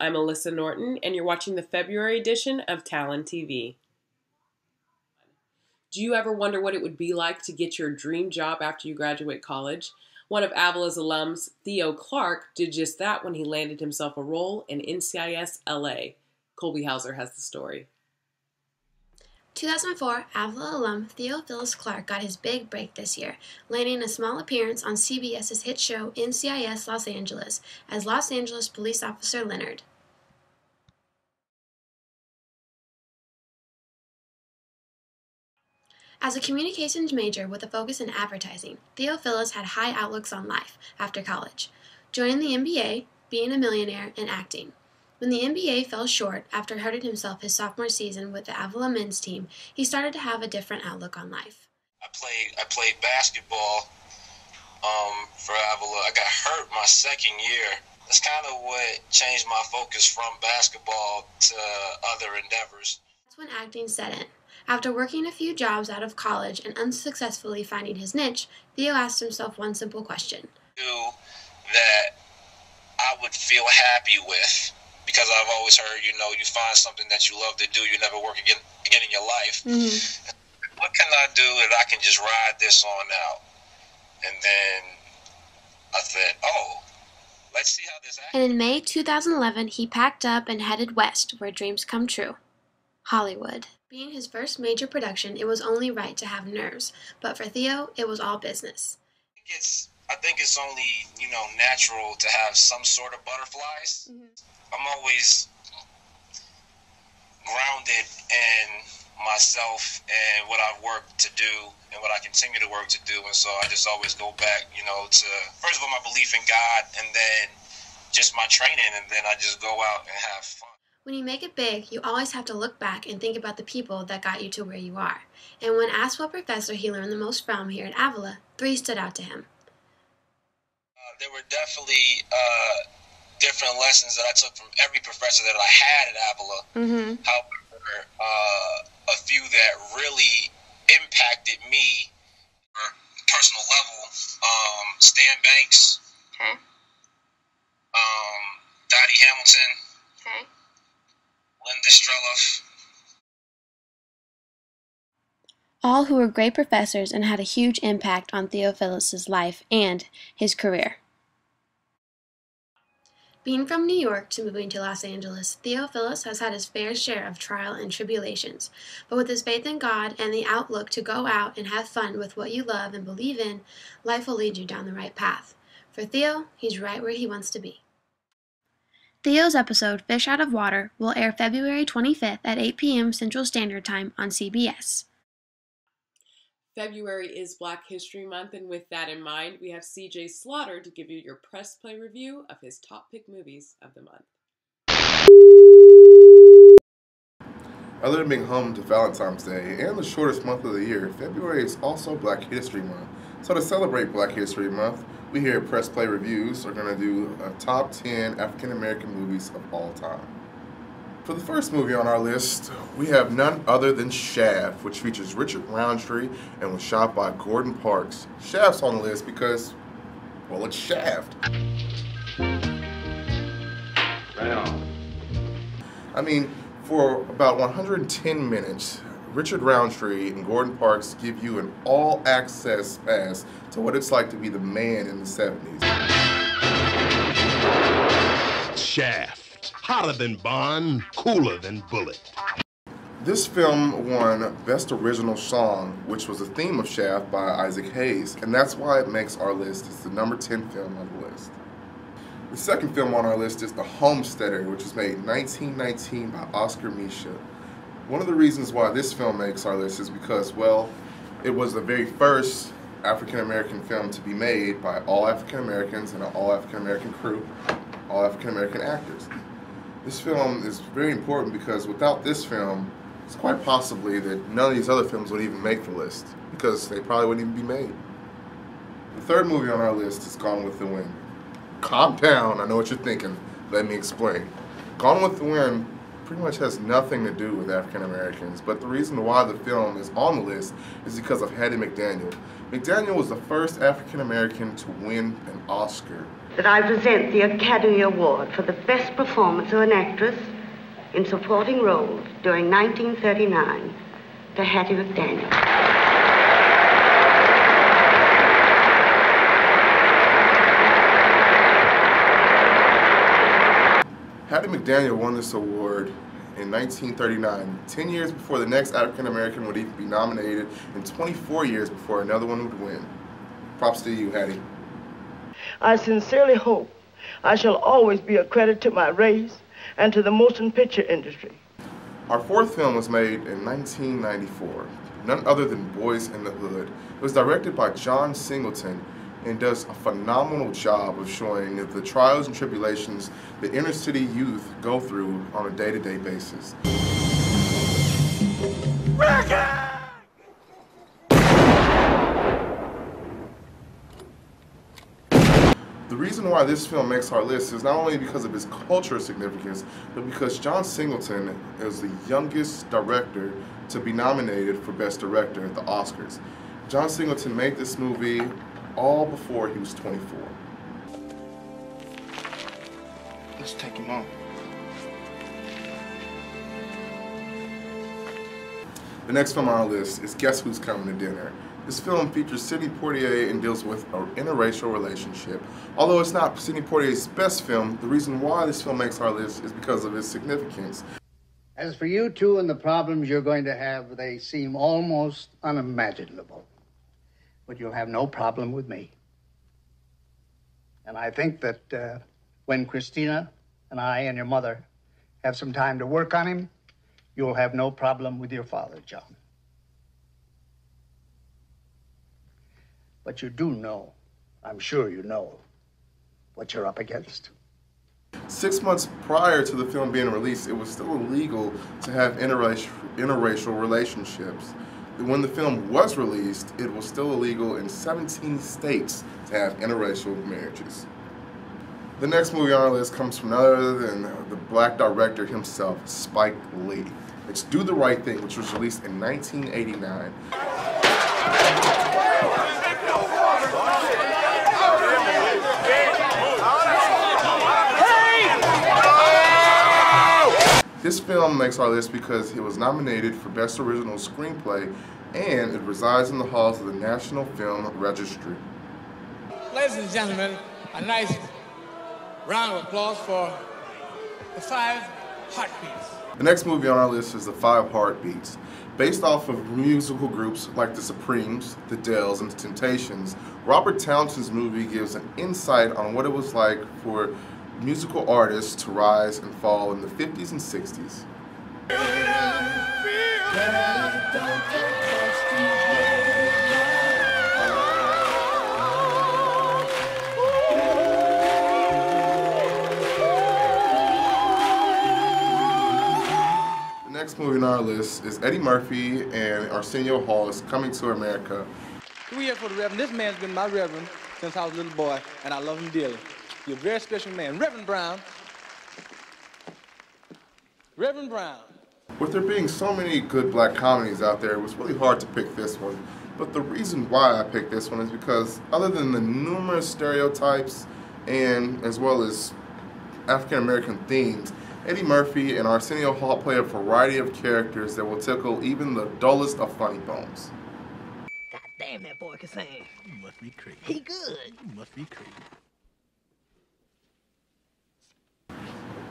I'm Alyssa Norton, and you're watching the February edition of Talon TV. Do you ever wonder what it would be like to get your dream job after you graduate college? One of Avila's alums, Theo Clark, did just that when he landed himself a role in NCIS LA. Colby Hauser has the story. 2004, Avila alum Theo Clark got his big break this year, landing a small appearance on CBS's hit show NCIS Los Angeles as Los Angeles police officer Leonard. As a communications major with a focus in advertising, Theo had high outlooks on life after college, joining the NBA, being a millionaire, and acting. When the NBA fell short after hurting himself his sophomore season with the Avila men's team, he started to have a different outlook on life. I played basketball for Avila. I got hurt my second year. That's kind of what changed my focus from basketball to other endeavors. That's when acting set in. After working a few jobs out of college and unsuccessfully finding his niche, Theo asked himself one simple question. That I would feel happy with. Because I've always heard, you find something that you love to do, you never work again in your life. Mm-hmm. What can I do that I can just ride this on out? And then I said, let's see how this happens. And in May 2011, he packed up and headed west, where dreams come true. Hollywood. Being his first major production, it was only right to have nerves. But for Theo, it was all business. I think it's only, natural to have some sort of butterflies. Mm-hmm. I'm always grounded in myself and what I've worked to do and what I continue to work to do. And so I just always go back, to, first of all, my belief in God, and then just my training, and then I just go out and have fun. When you make it big, you always have to look back and think about the people that got you to where you are. And when asked what professor he learned the most from here at Avila, 3 stood out to him. There were definitely different lessons that I took from every professor that I had at Avila. Mm-hmm. However, a few that really impacted me on a personal level, Stan Banks, okay. Dottie Hamilton, okay. Linda Streloff. All who were great professors and had a huge impact on Theophilus' life and his career. Being from New York to moving to Los Angeles, Theophilus has had his fair share of trial and tribulations, but with his faith in God and the outlook to go out and have fun with what you love and believe in, life will lead you down the right path. For Theo, he's right where he wants to be. Theo's episode, Fish Out of Water, will air February 25th at 8 p.m. Central Standard Time on CBS. February is Black History Month, and with that in mind, we have CJ Slaughter to give you your press play review of his top pick movies of the month. Other than being home to Valentine's Day and the shortest month of the year, February is also Black History Month. So to celebrate Black History Month, we here at Press Play Reviews are going to do a top 10 African American movies of all time. For the first movie on our list, we have none other than Shaft, which features Richard Roundtree and was shot by Gordon Parks. Shaft's on the list because, well, it's Shaft. Right on. I mean, for about 110 minutes, Richard Roundtree and Gordon Parks give you an all-access pass to what it's like to be the man in the 70s. Shaft. Hotter than Bond, cooler than Bullet. This film won Best Original Song, which was the theme of Shaft by Isaac Hayes, and that's why it makes our list. It's the number 10 film on the list. The second film on our list is The Homesteader, which was made in 1919 by Oscar Micheaux. One of the reasons why this film makes our list is because, well, it was the very first African-American film to be made by all African-Americans and an all African-American crew, all African-American actors. This film is very important because without this film, it's quite possibly that none of these other films would even make the list because they probably wouldn't even be made. The third movie on our list is Gone with the Wind. Calm down, I know what you're thinking. Let me explain. Gone with the Wind pretty much has nothing to do with African Americans, but the reason why the film is on the list is because of Hattie McDaniel. McDaniel was the first African American to win an Oscar. that I present the Academy Award for the best performance of an actress in supporting roles during 1939 to Hattie McDaniel. Hattie McDaniel won this award in 1939, 10 years before the next African American would even be nominated, and 24 years before another one would win. Props to you, Hattie. I sincerely hope I shall always be a credit to my race and to the motion picture industry. Our fourth film was made in 1994, none other than Boys in the Hood. It was directed by John Singleton and does a phenomenal job of showing the trials and tribulations that inner city youth go through on a day-to-day basis. The reason why this film makes our list is not only because of its cultural significance, but because John Singleton is the youngest director to be nominated for Best Director at the Oscars. John Singleton made this movie all before he was 24. Let's take him on. The next film on our list is Guess Who's Coming to Dinner. This film features Sidney Poitier and deals with an interracial relationship. Although it's not Sidney Poitier's best film, the reason why this film makes our list is because of its significance. As for you two and the problems you're going to have, they seem almost unimaginable. But you'll have no problem with me. And I think that when Christina and I and your mother have some time to work on him, you'll have no problem with your father, John. But you do know, I'm sure you know, what you're up against. 6 months prior to the film being released, it was still illegal to have interracial relationships. When the film was released, it was still illegal in 17 states to have interracial marriages. The next movie on our list comes from none other than the black director himself, Spike Lee. It's Do the Right Thing, which was released in 1989. This film makes our list because it was nominated for Best Original Screenplay, and it resides in the halls of the National Film Registry. Ladies and gentlemen, a nice round of applause for The Five Heartbeats. The next movie on our list is The Five Heartbeats. Based off of musical groups like the Supremes, the Dells, and the Temptations, Robert Townsend's movie gives an insight on what it was like for musical artists to rise and fall in the 50s and 60s. The next movie on our list is Eddie Murphy and Arsenio Hall's Coming to America. We're here for the Reverend. This man's been my Reverend since I was a little boy, and I love him dearly. You're a very special man. Reverend Brown. Reverend Brown. With there being so many good black comedies out there, it was really hard to pick this one. But the reason why I picked this one is because other than the numerous stereotypes and as well as African American themes, Eddie Murphy and Arsenio Hall play a variety of characters that will tickle even the dullest of funny bones. God damn, that boy can sing. You must be crazy. He good. You must be crazy.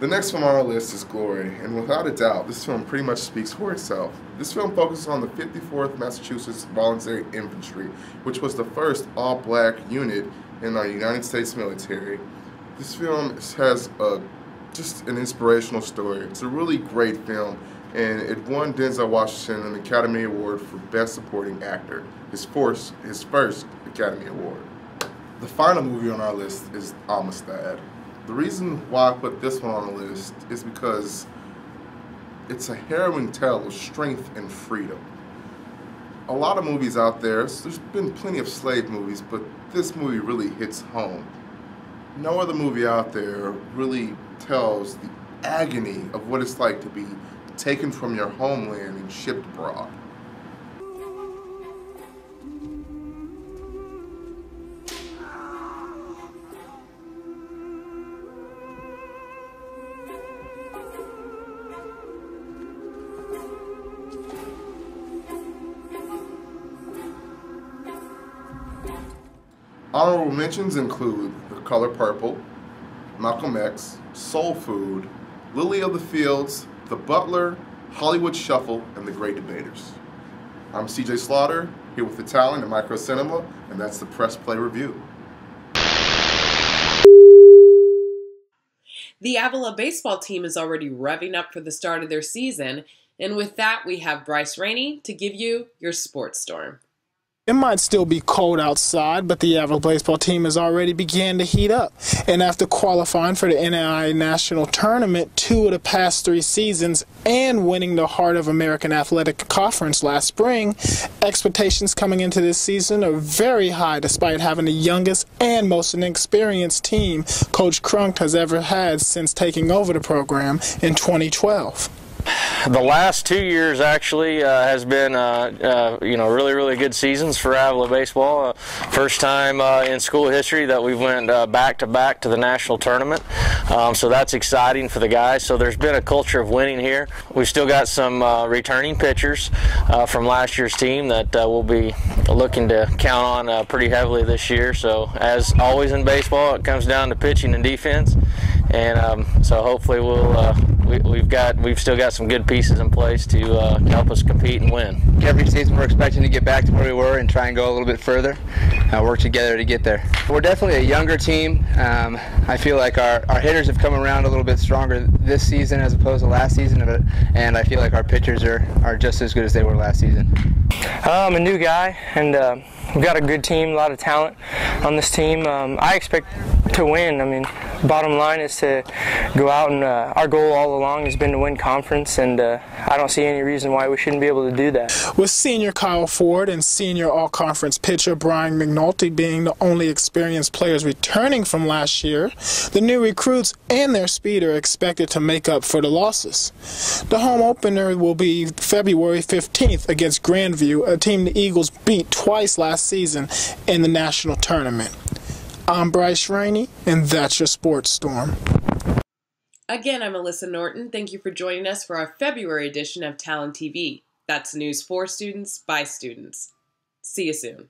The next film on our list is Glory, and without a doubt, this film pretty much speaks for itself. This film focuses on the 54th Massachusetts Voluntary Infantry, which was the first all-black unit in our United States military. This film has just an inspirational story. It's a really great film, and it won Denzel Washington an Academy Award for Best Supporting Actor, his first Academy Award. The final movie on our list is Amistad. The reason why I put this one on the list is because it's a harrowing tale of strength and freedom. A lot of movies out there's been plenty of slave movies, but this movie really hits home. No other movie out there really tells the agony of what it's like to be taken from your homeland and shipped abroad. Honorable mentions include The Color Purple, Malcolm X, Soul Food, Lily of the Fields, The Butler, Hollywood Shuffle, and The Great Debaters. I'm CJ Slaughter, here with the Talon and Micro Cinema, and that's the Press Play Review. The Avila baseball team is already revving up for the start of their season, and with that, we have Bryce Rainey to give you your sports storm. It might still be cold outside, but the Avila baseball team has already began to heat up. And after qualifying for the NAIA National Tournament 2 of the past 3 seasons and winning the Heart of American Athletic Conference last spring, expectations coming into this season are very high despite having the youngest and most inexperienced team Coach Crunk has ever had since taking over the program in 2012. The last 2 years actually has been really good seasons for Avila baseball. First time in school history that we went back to back to the national tournament, so that's exciting for the guys. So there's been a culture of winning here. We've still got some returning pitchers from last year's team that we'll be looking to count on pretty heavily this year. So as always in baseball, it comes down to pitching and defense, and so hopefully we've still got some good pieces in place to help us compete and win. Every season we're expecting to get back to where we were and try and go a little bit further, work together to get there. We're definitely a younger team. I feel like our hitters have come around a little bit stronger this season as opposed to last season, and I feel like our pitchers are just as good as they were last season. I'm a new guy, and we've got a good team, a lot of talent on this team. I expect to win. I mean, bottom line is to go out, and our goal all along has been to win conference, and I don't see any reason why we shouldn't be able to do that. With senior Kyle Ford and senior all-conference pitcher Brian McNulty being the only experienced players returning from last year, the new recruits and their speed are expected to make up for the losses. The home opener will be February 15th against Grandview, a team the Eagles beat twice last season in the national tournament. I'm Bryce Rainey, and that's your Sports Storm. Again, I'm Alyssa Norton. Thank you for joining us for our February edition of Talon TV. That's news for students by students. See you soon.